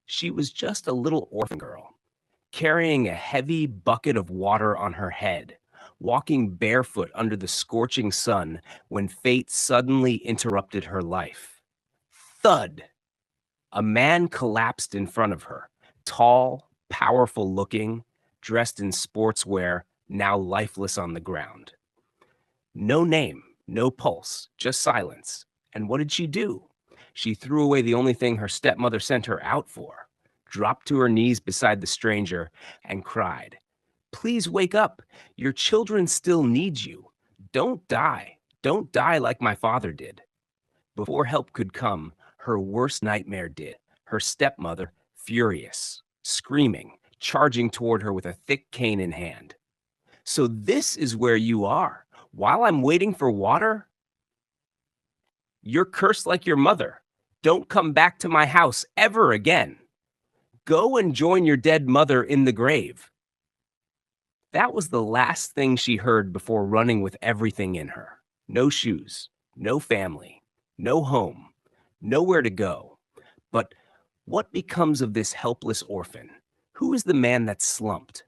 She was just a little orphan girl, carrying a heavy bucket of water on her head, walking barefoot under the scorching sun when fate suddenly interrupted her life. Thud! A man collapsed in front of her, tall, powerful looking, dressed in sportswear, now lifeless on the ground. No name, no pulse, just silence. And what did she do? She threw away the only thing her stepmother sent her out for, dropped to her knees beside the stranger, and cried, "Please wake up. Your children still need you. Don't die. Don't die like my father did." Before help could come, her worst nightmare did. Her stepmother, furious, screaming, charging toward her with a thick cane in hand. "So this is where you are. While I'm waiting for water, you're cursed like your mother. Don't come back to my house ever again. Go and join your dead mother in the grave." That was the last thing she heard before running with everything in her. No shoes, no family, no home, nowhere to go. But what becomes of this helpless orphan? Who is the man that slumped?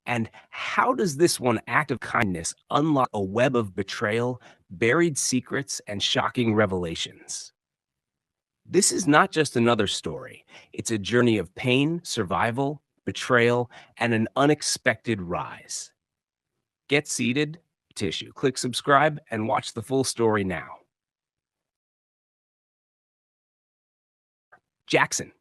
And how does this one act of kindness unlock a web of betrayal, buried secrets, and shocking revelations? This is not just another story. It's a journey of pain, survival, betrayal, and an unexpected rise. Get seated, tissue. Click subscribe and watch the full story now. Jackson,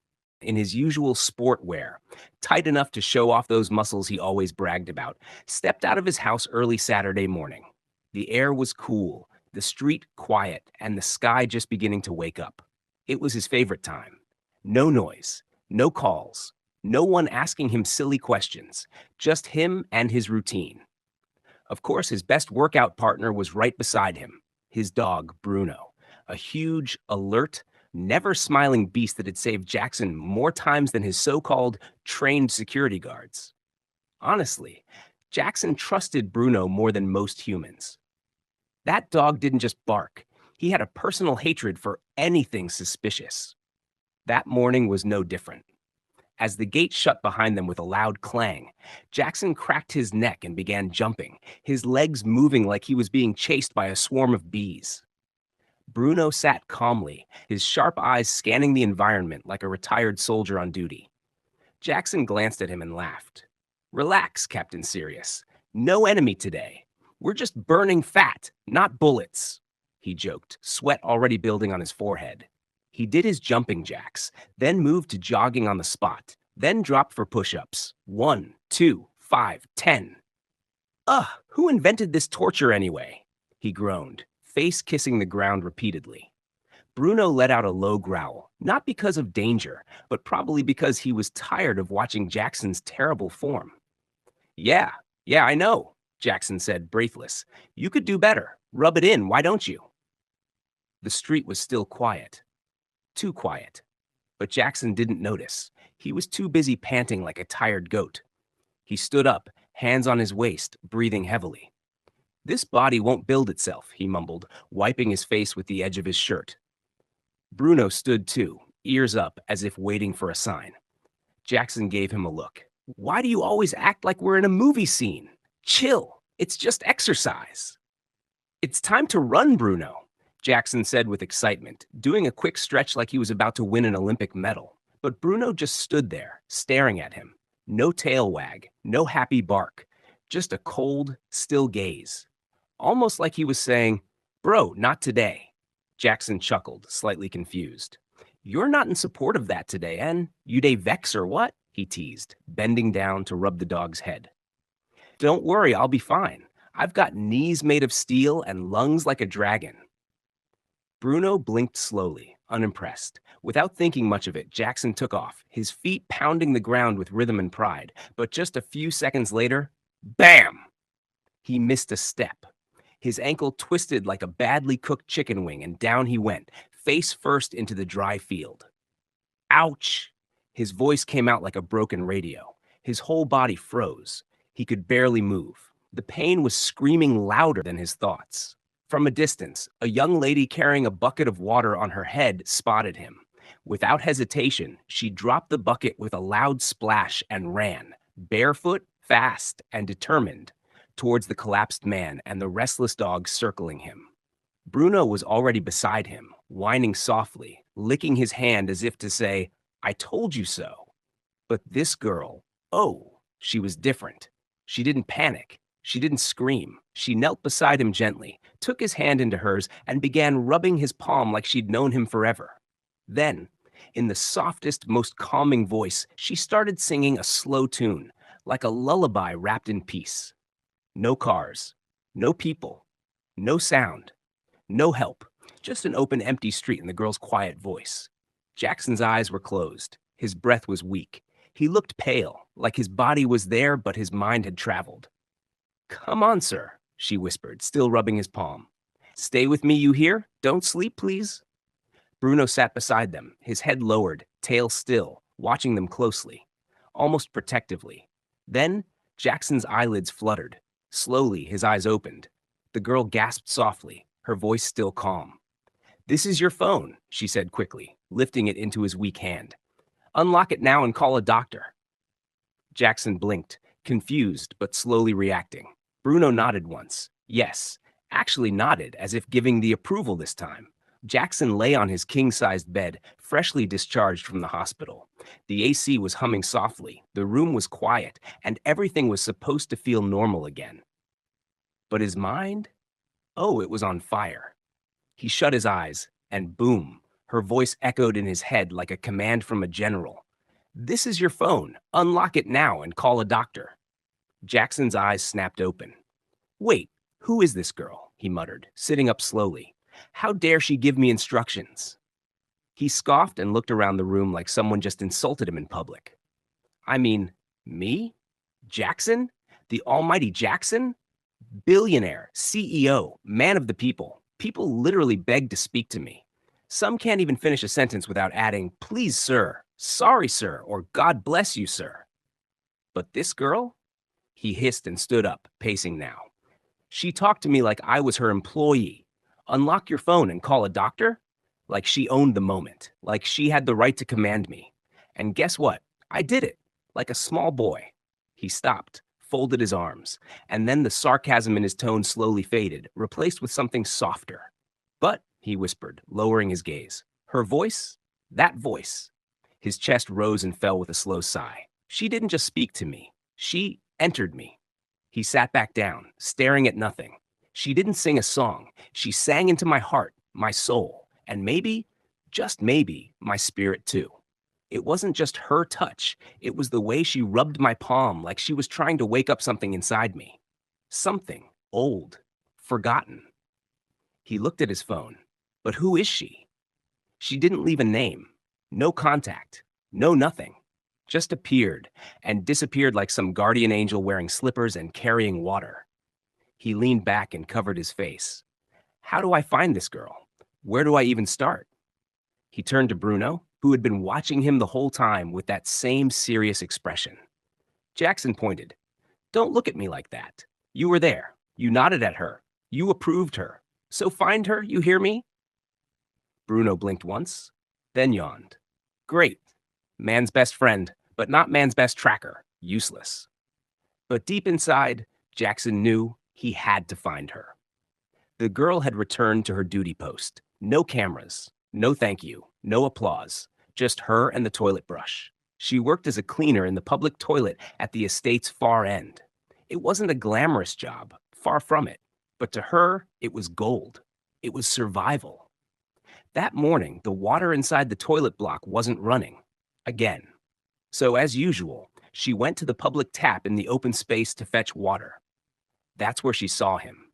in his usual sport wear, tight enough to show off those muscles he always bragged about, stepped out of his house early Saturday morning. The air was cool, the street quiet, and the sky just beginning to wake up. It was his favorite time. No noise, no calls, no one asking him silly questions, just him and his routine. Of course, his best workout partner was right beside him, his dog, Bruno, a huge, alert, never smiling beast that had saved Jackson more times than his so-called trained security guards. Honestly, Jackson trusted Bruno more than most humans. That dog didn't just bark. He had a personal hatred for anything suspicious. That morning was no different. As the gate shut behind them with a loud clang, Jackson cracked his neck and began jumping, his legs moving like he was being chased by a swarm of bees. Bruno sat calmly, his sharp eyes scanning the environment like a retired soldier on duty. Jackson glanced at him and laughed. "Relax, Captain Sirius. No enemy today. We're just burning fat, not bullets," he joked, sweat already building on his forehead. He did his jumping jacks, then moved to jogging on the spot, then dropped for push-ups. 1, 2, 5, 10. "Ugh, who invented this torture anyway?" he groaned, face kissing the ground repeatedly. Bruno let out a low growl, not because of danger, but probably because he was tired of watching Jackson's terrible form. Yeah, I know," Jackson said, breathless. "You could do better. Rub it in, why don't you?" The street was still quiet. Too quiet. But Jackson didn't notice. He was too busy panting like a tired goat. He stood up, hands on his waist, breathing heavily. "This body won't build itself," he mumbled, wiping his face with the edge of his shirt. Bruno stood too, ears up, as if waiting for a sign. Jackson gave him a look. "Why do you always act like we're in a movie scene? Chill. It's just exercise." "It's time to run, Bruno," Jackson said with excitement, doing a quick stretch like he was about to win an Olympic medal. But Bruno just stood there, staring at him. No tail wag, no happy bark, just a cold, still gaze. Almost like he was saying, "Bro, not today." Jackson chuckled, slightly confused. "You're not in support of that today, and you dey vex or what?" he teased, bending down to rub the dog's head. "Don't worry, I'll be fine. I've got knees made of steel and lungs like a dragon." Bruno blinked slowly, unimpressed. Without thinking much of it, Jackson took off, his feet pounding the ground with rhythm and pride. But just a few seconds later, bam! He missed a step. His ankle twisted like a badly cooked chicken wing, and down he went, face first into the dry field. "Ouch!" His voice came out like a broken radio. His whole body froze. He could barely move. The pain was screaming louder than his thoughts. From a distance, a young lady carrying a bucket of water on her head spotted him. Without hesitation, she dropped the bucket with a loud splash and ran, barefoot, fast, and determined, towards the collapsed man and the restless dog circling him. Bruno was already beside him, whining softly, licking his hand as if to say, "I told you so." But this girl, oh, she was different. She didn't panic. She didn't scream. She knelt beside him gently, took his hand into hers, and began rubbing his palm like she'd known him forever. Then, in the softest, most calming voice, she started singing a slow tune, like a lullaby wrapped in peace. No cars, no people, no sound, no help, just an open, empty street and the girl's quiet voice. Jackson's eyes were closed. His breath was weak. He looked pale, like his body was there, but his mind had traveled. "Come on, sir," she whispered, still rubbing his palm. "Stay with me, you hear? Don't sleep, please." Bruno sat beside them, his head lowered, tail still, watching them closely, almost protectively. Then Jackson's eyelids fluttered. Slowly, his eyes opened. The girl gasped softly, her voice still calm. "This is your phone," she said quickly, lifting it into his weak hand. "Unlock it now and call a doctor." Jackson blinked, confused but slowly reacting. Bruno nodded once. Yes, actually nodded, as if giving the approval this time. Jackson lay on his king-sized bed, freshly discharged from the hospital. The AC was humming softly, the room was quiet, and everything was supposed to feel normal again. But his mind? Oh, it was on fire. He shut his eyes, and boom, her voice echoed in his head like a command from a general. "This is your phone. Unlock it now and call a doctor." Jackson's eyes snapped open. "Wait, who is this girl?" he muttered, sitting up slowly. "How dare she give me instructions?" He scoffed and looked around the room like someone just insulted him in public. "I mean, me? Jackson? The almighty Jackson? Billionaire, CEO, man of the people. People literally beg to speak to me. Some can't even finish a sentence without adding, 'Please, sir,' 'Sorry, sir,' or 'God bless you, sir.' But this girl?" He hissed and stood up, pacing now. "She talked to me like I was her employee. Unlock your phone and call a doctor? Like she owned the moment, like she had the right to command me. And guess what? I did it, like a small boy." He stopped, folded his arms, and then the sarcasm in his tone slowly faded, replaced with something softer. "But," he whispered, lowering his gaze, "her voice? That voice." His chest rose and fell with a slow sigh. "She didn't just speak to me. She entered me." He sat back down, staring at nothing. "She didn't sing a song. She sang into my heart, my soul, and maybe, just maybe, my spirit too. It wasn't just her touch. It was the way she rubbed my palm like she was trying to wake up something inside me. Something old, forgotten." He looked at his phone. But who is she? She didn't leave a name. No contact. No nothing. Just appeared and disappeared like some guardian angel wearing slippers and carrying water. He leaned back and covered his face. "How do I find this girl? Where do I even start?" He turned to Bruno, who had been watching him the whole time with that same serious expression. Jackson pointed. "Don't look at me like that. You were there. You nodded at her. You approved her. So find her, you hear me?" Bruno blinked once, then yawned. "Great. Man's best friend, but not man's best tracker. Useless." But deep inside, Jackson knew he had to find her. The girl had returned to her duty post. No cameras, no thank you, no applause, just her and the toilet brush. She worked as a cleaner in the public toilet at the estate's far end. It wasn't a glamorous job, far from it, but to her, it was gold. It was survival. That morning, the water inside the toilet block wasn't running. Again. So, as usual, she went to the public tap in the open space to fetch water. That's where she saw him.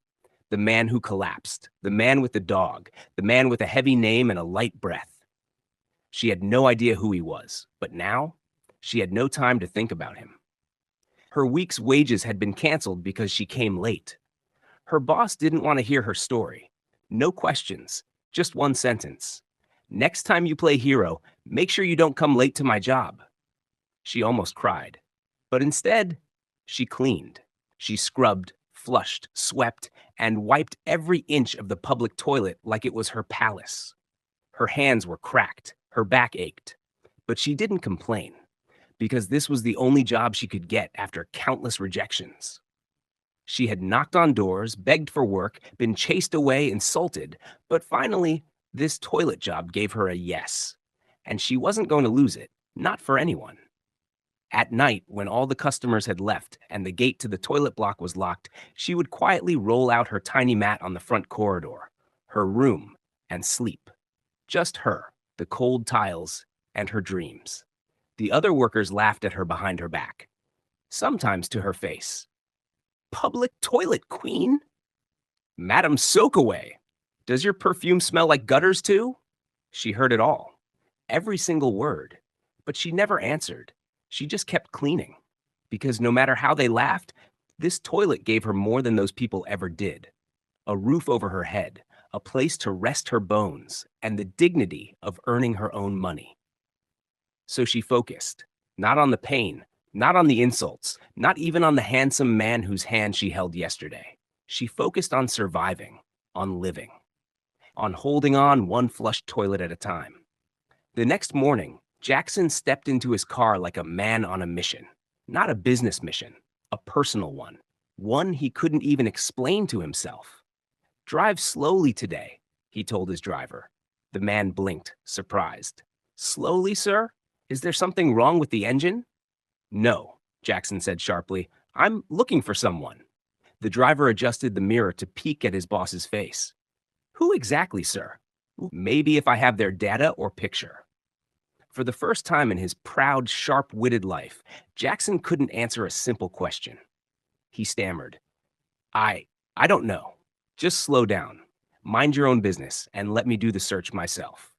The man who collapsed, the man with the dog, the man with a heavy name and a light breath. She had no idea who he was, but now she had no time to think about him. Her week's wages had been canceled because she came late. Her boss didn't want to hear her story. No questions, just one sentence. "Next time you play hero, make sure you don't come late to my job." She almost cried. But instead, she cleaned. She scrubbed, flushed, swept, and wiped every inch of the public toilet like it was her palace. Her hands were cracked, Her back ached, but she didn't complain because this was the only job she could get after countless rejections. She had knocked on doors, begged for work, been chased away, insulted, but finally, this toilet job gave her a yes. And she wasn't going to lose it, not for anyone. At night, when all the customers had left and the gate to the toilet block was locked, she would quietly roll out her tiny mat on the front corridor, her room, and sleep. Just her, the cold tiles, and her dreams. The other workers laughed at her behind her back, sometimes to her face. Public toilet queen? Madam Soakaway, does your perfume smell like gutters too? She heard it all, every single word, but she never answered. She just kept cleaning, because no matter how they laughed, this toilet gave her more than those people ever did. A roof over her head, a place to rest her bones, and the dignity of earning her own money. So she focused, not on the pain, not on the insults, not even on the handsome man whose hand she held yesterday. She focused on surviving, on living, on holding on one flushed toilet at a time. The next morning, Jackson stepped into his car like a man on a mission. Not a business mission, a personal one he couldn't even explain to himself. Drive slowly today, he told his driver. The man blinked, surprised. Slowly, sir? Is there something wrong with the engine? No, Jackson said sharply. I'm looking for someone. The driver adjusted the mirror to peek at his boss's face. Who exactly, sir? Maybe if I have their data or picture. For the first time in his proud, sharp-witted life, Jackson couldn't answer a simple question. He stammered. I don't know. Just slow down. Mind your own business and let me do the search myself.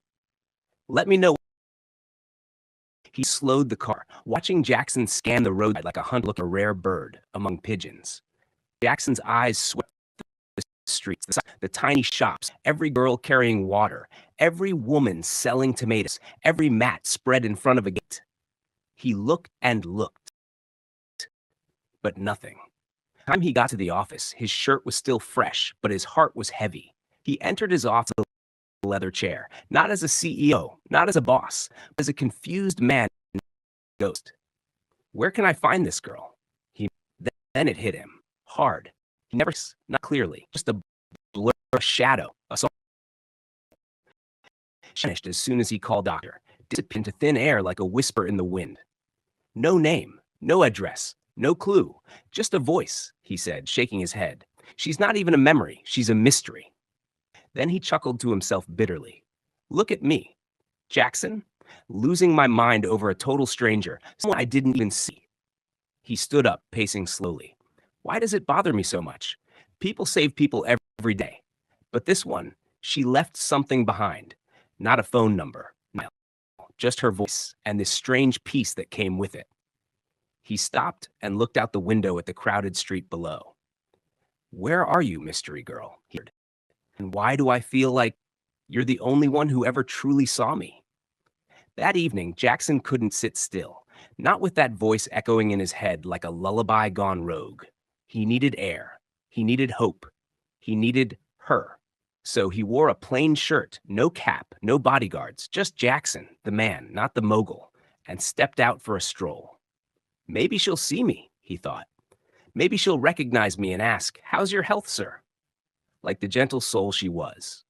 Let me know. He slowed the car, watching Jackson scan the road like a hunter looking for a rare bird among pigeons. Jackson's eyes swept the streets, the tiny shops, every girl carrying water, every woman selling tomatoes, every mat spread in front of a gate. He looked and looked, but nothing. By the time he got to the office, his shirt was still fresh, but his heart was heavy. He entered his office with a leather chair, not as a CEO, not as a boss, but as a confused man ghost. Where can I find this girl? Then it hit him, hard. He never, not clearly, just a blur, a shadow, a song. Vanished as soon as he called doctor, disappeared into thin air like a whisper in the wind. No name, no address, no clue, just a voice, he said, shaking his head. She's not even a memory, she's a mystery. Then he chuckled to himself bitterly. Look at me, Jackson, losing my mind over a total stranger, someone I didn't even see. He stood up, pacing slowly. Why does it bother me so much? People save people every day. But this one, she left something behind. Not a phone number, just her voice and this strange peace that came with it. He stopped and looked out the window at the crowded street below. Where are you, mystery girl? He heard. And why do I feel like you're the only one who ever truly saw me? That evening, Jackson couldn't sit still, not with that voice echoing in his head like a lullaby gone rogue. He needed air. He needed hope. He needed her. So he wore a plain shirt, no cap, no bodyguards, just Jackson, the man, not the mogul, and stepped out for a stroll. Maybe she'll see me, he thought. Maybe she'll recognize me and ask, how's your health, sir? Like the gentle soul she was.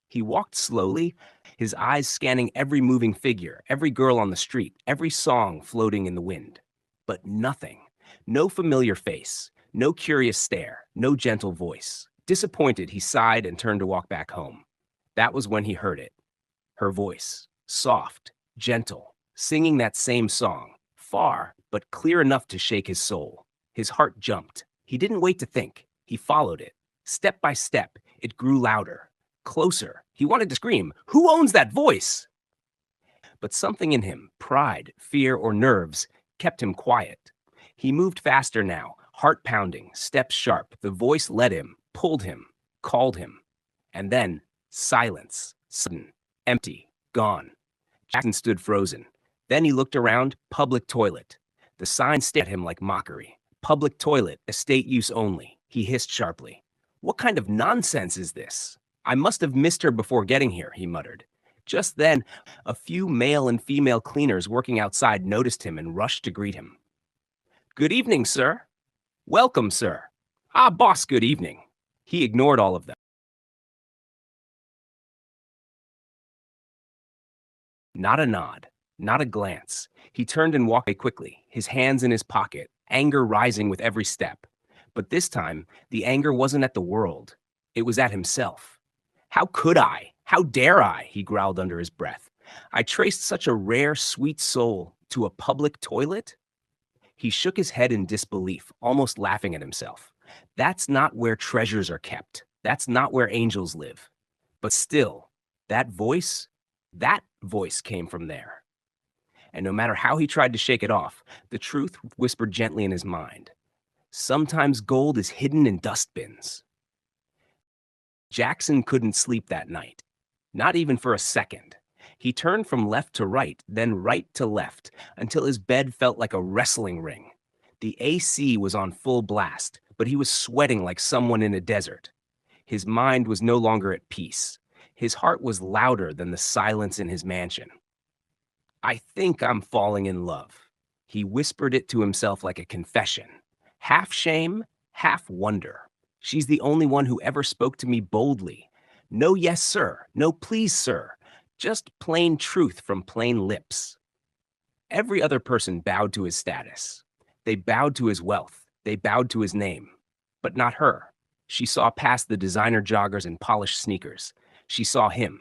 He walked slowly, his eyes scanning every moving figure, every girl on the street, every song floating in the wind. But nothing. No familiar face, no curious stare, no gentle voice. Disappointed, he sighed and turned to walk back home. That was when he heard it. Her voice, soft, gentle, singing that same song, far, but clear enough to shake his soul. His heart jumped. He didn't wait to think. He followed it. Step by step, it grew louder, closer. He wanted to scream, "Who owns that voice?" But something in him, pride, fear, or nerves, kept him quiet. He moved faster now, heart pounding, steps sharp. The voice led him, pulled him, called him. And then, silence, sudden, empty, gone. Jackson stood frozen. Then he looked around, public toilet. The sign stared at him like mockery. Public toilet, estate use only. He hissed sharply. What kind of nonsense is this? I must have missed her before getting here, he muttered. Just then, a few male and female cleaners working outside noticed him and rushed to greet him. Good evening, sir. Welcome, sir. Ah, boss, good evening. He ignored all of them. Not a nod, not a glance. He turned and walked away quickly, his hands in his pocket, anger rising with every step. But this time, the anger wasn't at the world. It was at himself. How could I? How dare I? He growled under his breath. I traced such a rare, sweet soul to a public toilet? He shook his head in disbelief, almost laughing at himself. That's not where treasures are kept. That's not where angels live. But still, that voice came from there. And no matter how he tried to shake it off, the truth whispered gently in his mind. Sometimes gold is hidden in dustbins. Jackson couldn't sleep that night, not even for a second. He turned from left to right, then right to left, until his bed felt like a wrestling ring. The AC was on full blast, but he was sweating like someone in a desert. His mind was no longer at peace. His heart was louder than the silence in his mansion. I think I'm falling in love. He whispered it to himself like a confession. Half shame, half wonder. She's the only one who ever spoke to me boldly. No yes, sir. No please, sir. Just plain truth from plain lips. Every other person bowed to his status. They bowed to his wealth. They bowed to his name. But not her. She saw past the designer joggers and polished sneakers. She saw him,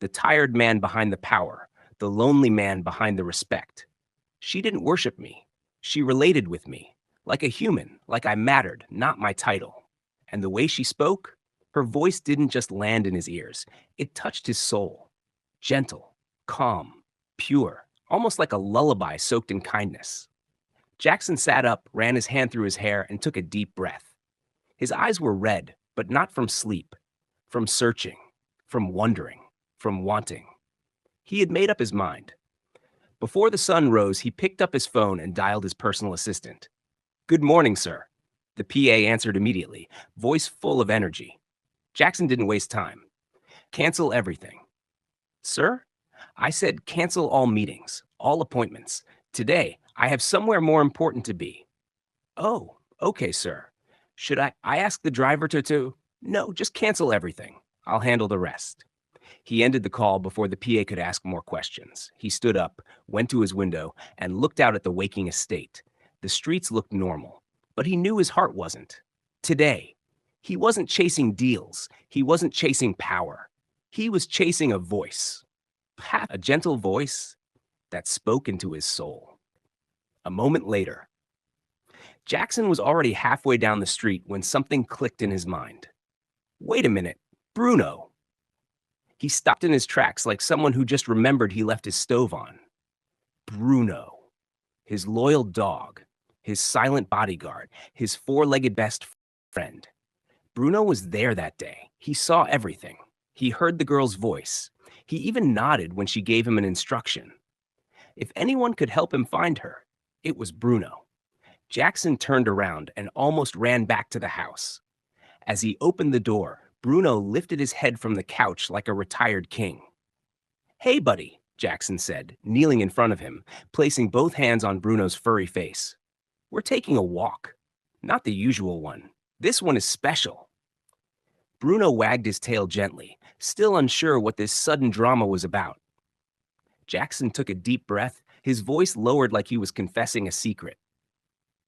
the tired man behind the power, the lonely man behind the respect. She didn't worship me. She related with me, like a human, like I mattered, not my title. And the way she spoke, her voice didn't just land in his ears, it touched his soul. Gentle, calm, pure, almost like a lullaby soaked in kindness. Jackson sat up, ran his hand through his hair, and took a deep breath. His eyes were red, but not from sleep, from searching, from wondering, from wanting. He had made up his mind. Before the sun rose, he picked up his phone and dialed his personal assistant. Good morning, sir. The PA answered immediately, voice full of energy. Jackson didn't waste time. Cancel everything. Sir? I said cancel all meetings, all appointments. Today, I have somewhere more important to be. Oh, okay, sir. Should I ask the driver to? No, just cancel everything. I'll handle the rest. He ended the call before the PA could ask more questions. He stood up, went to his window, and looked out at the waking estate. The streets looked normal, but he knew his heart wasn't. Today, he wasn't chasing deals. He wasn't chasing power. He was chasing a voice. A gentle voice that spoke into his soul. A moment later, Jackson was already halfway down the street when something clicked in his mind. Wait a minute, Bruno. He stopped in his tracks like someone who just remembered he left his stove on. Bruno, his loyal dog, his silent bodyguard, his four-legged best friend. Bruno was there that day. He saw everything. He heard the girl's voice. He even nodded when she gave him an instruction. If anyone could help him find her, it was Bruno. Jackson turned around and almost ran back to the house. As he opened the door, Bruno lifted his head from the couch like a retired king. Hey, buddy, Jackson said, kneeling in front of him, placing both hands on Bruno's furry face. We're taking a walk. Not the usual one. This one is special. Bruno wagged his tail gently, still unsure what this sudden drama was about. Jackson took a deep breath, his voice lowered like he was confessing a secret.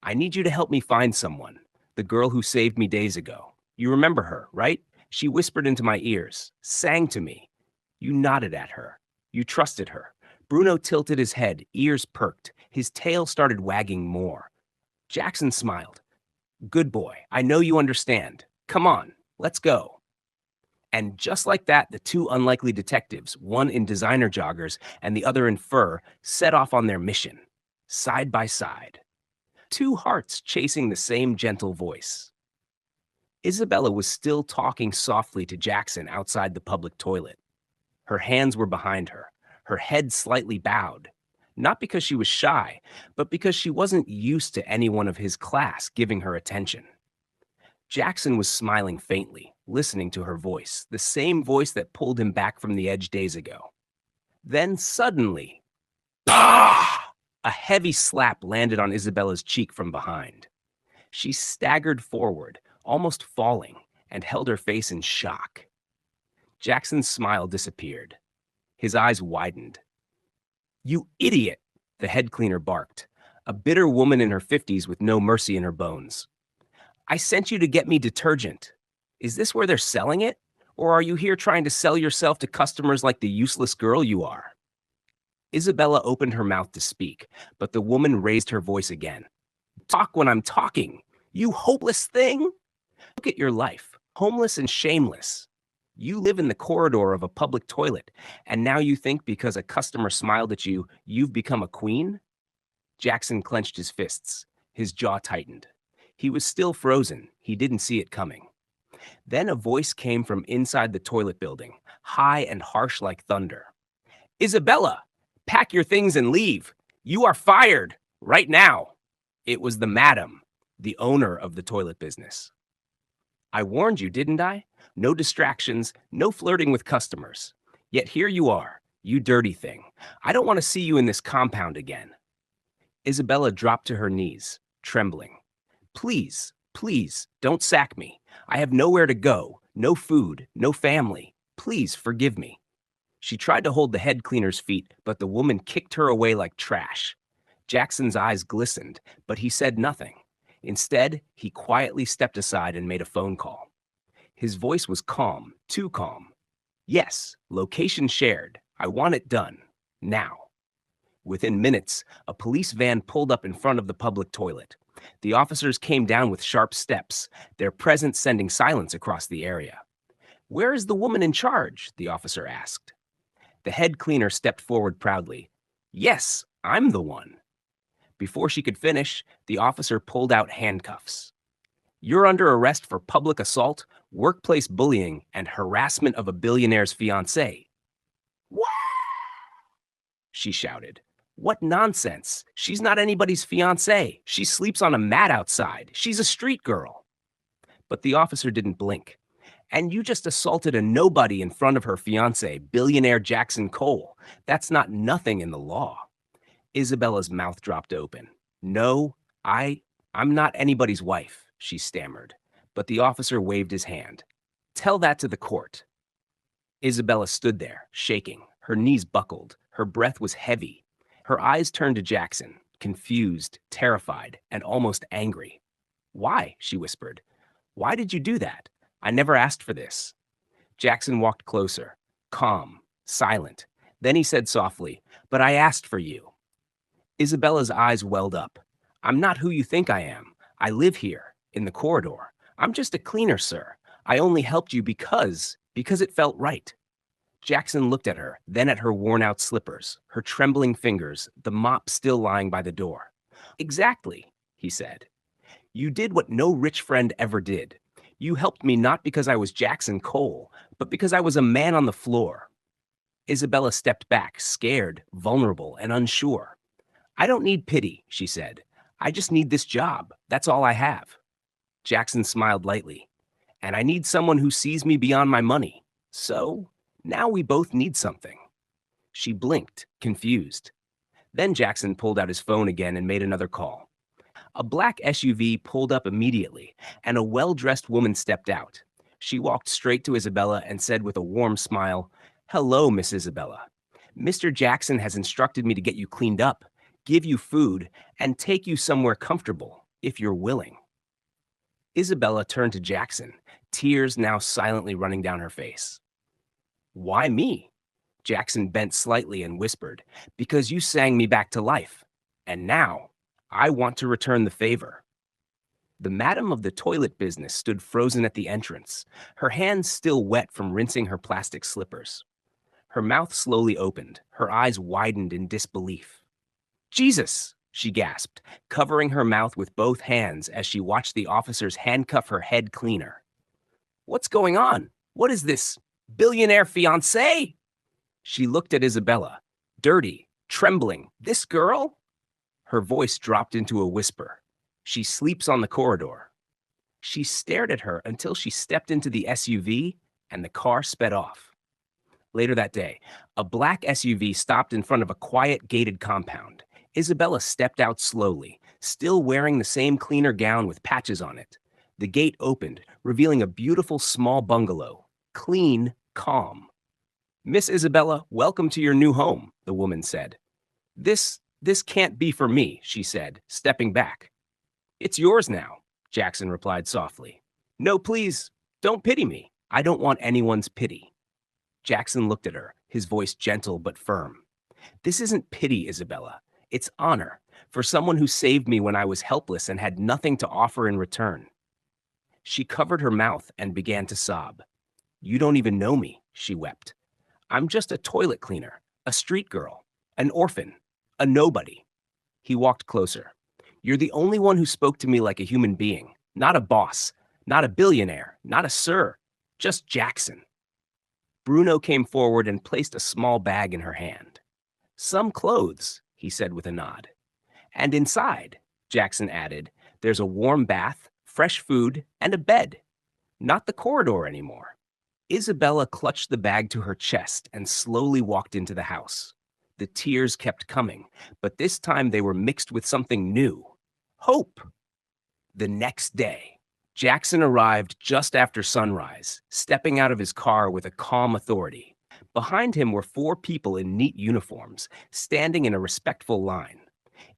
I need you to help me find someone, the girl who saved me days ago. You remember her, right? She whispered into my ears, sang to me. You nodded at her. You trusted her. Bruno tilted his head, ears perked. His tail started wagging more. Jackson smiled. Good boy, I know you understand. Come on, let's go. And just like that, the two unlikely detectives, one in designer joggers and the other in fur, set off on their mission, side by side. Two hearts chasing the same gentle voice. Isabella was still talking softly to Jackson outside the public toilet. Her hands were behind her head slightly bowed, not because she was shy, but because she wasn't used to anyone of his class giving her attention. Jackson was smiling faintly, listening to her voice, the same voice that pulled him back from the edge days ago. Then suddenly, pah! A heavy slap landed on Isabella's cheek from behind. She staggered forward, almost falling, and held her face in shock. Jackson's smile disappeared. His eyes widened. "You idiot!" the head cleaner barked, a bitter woman in her 50s with no mercy in her bones. "I sent you to get me detergent. Is this where they're selling it? Or are you here trying to sell yourself to customers like the useless girl you are?" Isabella opened her mouth to speak, but the woman raised her voice again. "Talk when I'm talking, you hopeless thing! Look at your life, homeless and shameless. You live in the corridor of a public toilet, and now you think because a customer smiled at you, you've become a queen?" Jackson clenched his fists. His jaw tightened. He was still frozen. He didn't see it coming. Then a voice came from inside the toilet building, high and harsh like thunder. "Isabella, pack your things and leave. You are fired, right now." It was the madam, the owner of the toilet business. "I warned you, didn't I? No distractions, no flirting with customers. Yet here you are, you dirty thing. I don't want to see you in this compound again." Isabella dropped to her knees, trembling. "Please, please, don't sack me. I have nowhere to go, no food, no family. Please forgive me." She tried to hold the head cleaner's feet, but the woman kicked her away like trash. Jackson's eyes glistened, but he said nothing. Instead, he quietly stepped aside and made a phone call. His voice was calm, too calm. "Yes, location shared. I want it done. Now." Within minutes, a police van pulled up in front of the public toilet. The officers came down with sharp steps, their presence sending silence across the area. "Where is the woman in charge?" the officer asked. The head cleaner stepped forward proudly. "Yes, I'm the one." Before she could finish, the officer pulled out handcuffs. "You're under arrest for public assault, workplace bullying, and harassment of a billionaire's fiancé." "What?" she shouted. "What nonsense! She's not anybody's fiancé. She sleeps on a mat outside. She's a street girl." But the officer didn't blink. "And you just assaulted a nobody in front of her fiancé, billionaire Jackson Cole. That's not nothing in the law." Isabella's mouth dropped open. "No, I'm not anybody's wife," she stammered. But the officer waved his hand. "Tell that to the court." Isabella stood there, shaking. Her knees buckled. Her breath was heavy. Her eyes turned to Jackson, confused, terrified, and almost angry. "Why?" she whispered. "Why did you do that? I never asked for this." Jackson walked closer, calm, silent. Then he said softly, "But I asked for you." Isabella's eyes welled up. "I'm not who you think I am. I live here, in the corridor. I'm just a cleaner, sir. I only helped you because it felt right." Jackson looked at her, then at her worn-out slippers, her trembling fingers, the mop still lying by the door. "Exactly," he said. "You did what no rich friend ever did. You helped me not because I was Jackson Cole, but because I was a man on the floor." Isabella stepped back, scared, vulnerable, and unsure. "I don't need pity," she said. "I just need this job. That's all I have." Jackson smiled lightly. "And I need someone who sees me beyond my money. So, now we both need something." She blinked, confused. Then Jackson pulled out his phone again and made another call. A black SUV pulled up immediately, and a well-dressed woman stepped out. She walked straight to Isabella and said with a warm smile, "Hello, Miss Isabella. Mr. Jackson has instructed me to get you cleaned up, give you food, and take you somewhere comfortable, if you're willing." Isabella turned to Jackson, tears now silently running down her face. "Why me?" Jackson bent slightly and whispered, "Because you sang me back to life. And now, I want to return the favor." The madam of the toilet business stood frozen at the entrance, her hands still wet from rinsing her plastic slippers. Her mouth slowly opened, her eyes widened in disbelief. "Jesus!" she gasped, covering her mouth with both hands as she watched the officers handcuff her head cleaner. "What's going on? What is this? Billionaire fiancé?" She looked at Isabella, dirty, trembling. "This girl?" Her voice dropped into a whisper. "She sleeps on the corridor." She stared at her until she stepped into the SUV and the car sped off. Later that day, a black SUV stopped in front of a quiet gated compound. Isabella stepped out slowly, still wearing the same cleaner gown with patches on it. The gate opened, revealing a beautiful small bungalow. Clean, calm. Miss Isabella, welcome to your new home, the woman said. This can't be for me, she said, stepping back. It's yours now, Jackson replied softly. No, please, don't pity me. I don't want anyone's pity. Jackson looked at her, his voice gentle but firm. This isn't pity, Isabella. It's honor for someone who saved me when I was helpless and had nothing to offer in return. She covered her mouth and began to sob. You don't even know me, she wept. I'm just a toilet cleaner, a street girl, an orphan, a nobody. He walked closer. You're the only one who spoke to me like a human being, not a boss, not a billionaire, not a sir, just Jackson. Bruno came forward and placed a small bag in her hand. Some clothes, he said with a nod. And inside, Jackson added, there's a warm bath, fresh food, and a bed. Not the corridor anymore. Isabella clutched the bag to her chest and slowly walked into the house. The tears kept coming, but this time they were mixed with something new. Hope. The next day, Jackson arrived just after sunrise, stepping out of his car with a calm authority. Behind him were 4 people in neat uniforms, standing in a respectful line.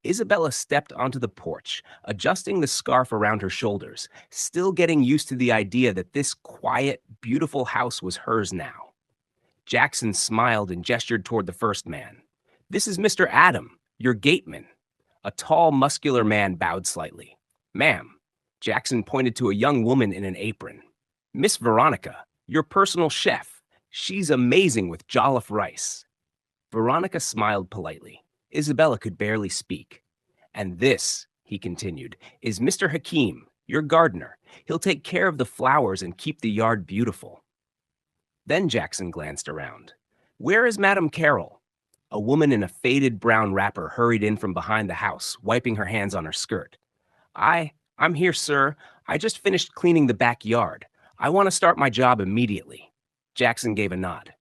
Isabella stepped onto the porch, adjusting the scarf around her shoulders, still getting used to the idea that this quiet, beautiful house was hers now. Jackson smiled and gestured toward the first man. This is Mr. Adam, your gateman. A tall, muscular man bowed slightly. Ma'am, Jackson pointed to a young woman in an apron. Miss Veronica, your personal chef. She's amazing with jollof rice. Veronica smiled politely. Isabella could barely speak. And this, he continued, is Mr. Hakim, your gardener. He'll take care of the flowers and keep the yard beautiful. Then Jackson glanced around. Where is Madame Carroll? A woman in a faded brown wrapper hurried in from behind the house, wiping her hands on her skirt. I'm here, sir. I just finished cleaning the backyard. I want to start my job immediately. Jackson gave a nod.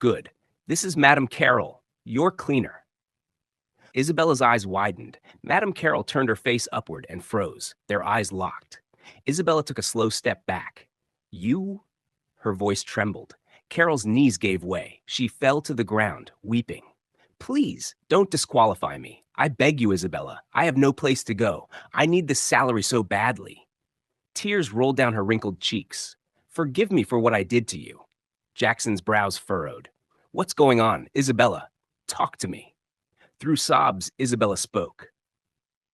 Good. This is Madame Carroll, your cleaner. Isabella's eyes widened. Madame Carroll turned her face upward and froze, their eyes locked. Isabella took a slow step back. You? Her voice trembled. Carol's knees gave way. She fell to the ground, weeping. Please, don't disqualify me. I beg you, Isabella. I have no place to go. I need this salary so badly. Tears rolled down her wrinkled cheeks. Forgive me for what I did to you. Jackson's brows furrowed. What's going on? Isabella, talk to me. Through sobs, Isabella spoke.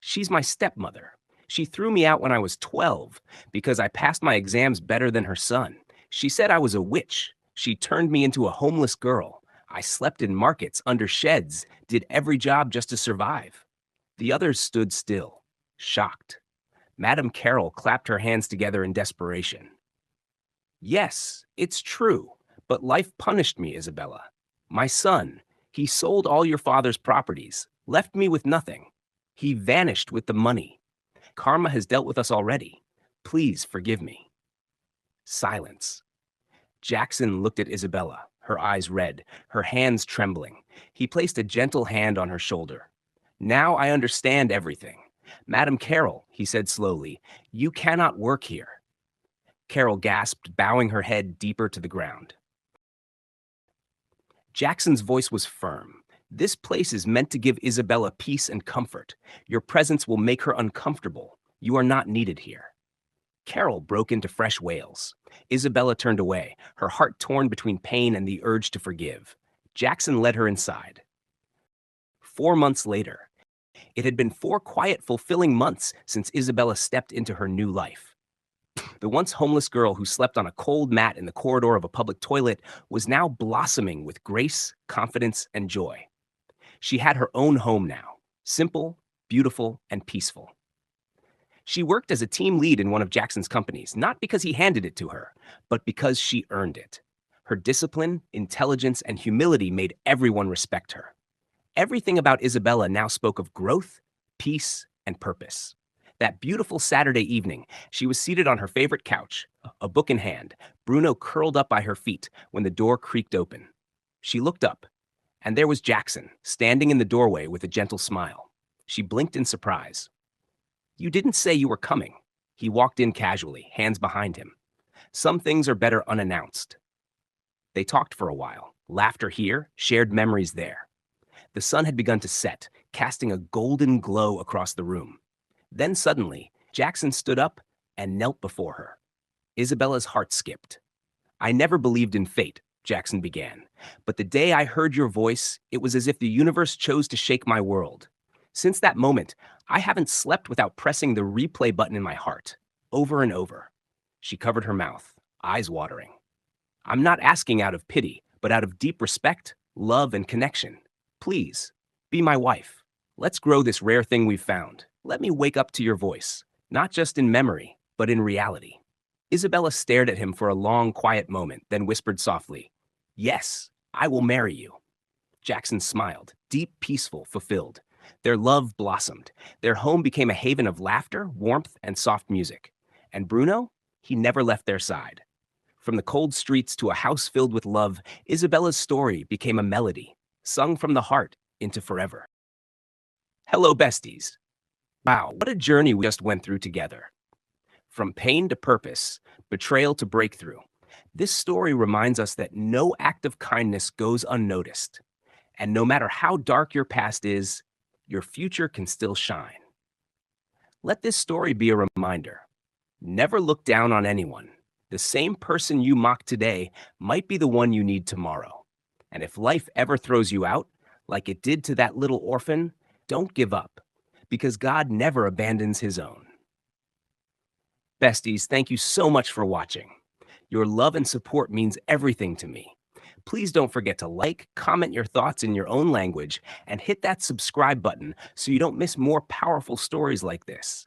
She's my stepmother. She threw me out when I was 12 because I passed my exams better than her son. She said I was a witch. She turned me into a homeless girl. I slept in markets, under sheds, did every job just to survive. The others stood still, shocked. Madame Carroll clapped her hands together in desperation. Yes, it's true, but life punished me, Isabella. My son, he sold all your father's properties, left me with nothing. He vanished with the money. Karma has dealt with us already. Please forgive me. Silence. Jackson looked at Isabella, her eyes red, her hands trembling. He placed a gentle hand on her shoulder. Now I understand everything. Madame Carroll, he said slowly, you cannot work here. Carol gasped, bowing her head deeper to the ground. Jackson's voice was firm. This place is meant to give Isabella peace and comfort. Your presence will make her uncomfortable. You are not needed here. Carol broke into fresh wails. Isabella turned away, her heart torn between pain and the urge to forgive. Jackson led her inside. 4 months later. It had been 4 quiet, fulfilling months since Isabella stepped into her new life. The once homeless girl who slept on a cold mat in the corridor of a public toilet was now blossoming with grace, confidence, and joy. She had her own home now, simple, beautiful, and peaceful. She worked as a team lead in one of Jackson's companies, not because he handed it to her, but because she earned it. Her discipline, intelligence, and humility made everyone respect her. Everything about Isabella now spoke of growth, peace, and purpose. That beautiful Saturday evening, she was seated on her favorite couch, a book in hand, Bruno curled up by her feet when the door creaked open. She looked up, and there was Jackson, standing in the doorway with a gentle smile. She blinked in surprise. You didn't say you were coming. He walked in casually, hands behind him. Some things are better unannounced. They talked for a while, laughter here, shared memories there. The sun had begun to set, casting a golden glow across the room. Then suddenly, Jackson stood up and knelt before her. Isabella's heart skipped. I never believed in fate, Jackson began. But the day I heard your voice, it was as if the universe chose to shake my world. Since that moment, I haven't slept without pressing the replay button in my heart, over and over. She covered her mouth, eyes watering. I'm not asking out of pity, but out of deep respect, love, and connection. Please, be my wife. Let's grow this rare thing we've found. Let me wake up to your voice, not just in memory, but in reality. Isabella stared at him for a long, quiet moment, then whispered softly, Yes, I will marry you. Jackson smiled, deep, peaceful, fulfilled. Their love blossomed. Their home became a haven of laughter, warmth, and soft music. And Bruno? He never left their side. From the cold streets to a house filled with love, Isabella's story became a melody, sung from the heart into forever. Hello, besties. Wow, what a journey we just went through together. From pain to purpose, betrayal to breakthrough, this story reminds us that no act of kindness goes unnoticed. And no matter how dark your past is, your future can still shine. Let this story be a reminder. Never look down on anyone. The same person you mock today might be the one you need tomorrow. And if life ever throws you out, like it did to that little orphan, don't give up, because God never abandons his own. Besties, thank you so much for watching. Your love and support means everything to me. Please don't forget to like, comment your thoughts in your own language, and hit that subscribe button so you don't miss more powerful stories like this.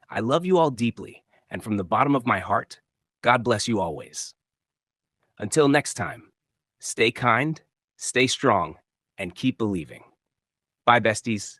I love you all deeply, and from the bottom of my heart, God bless you always. Until next time, stay kind, stay strong, and keep believing. Bye, besties.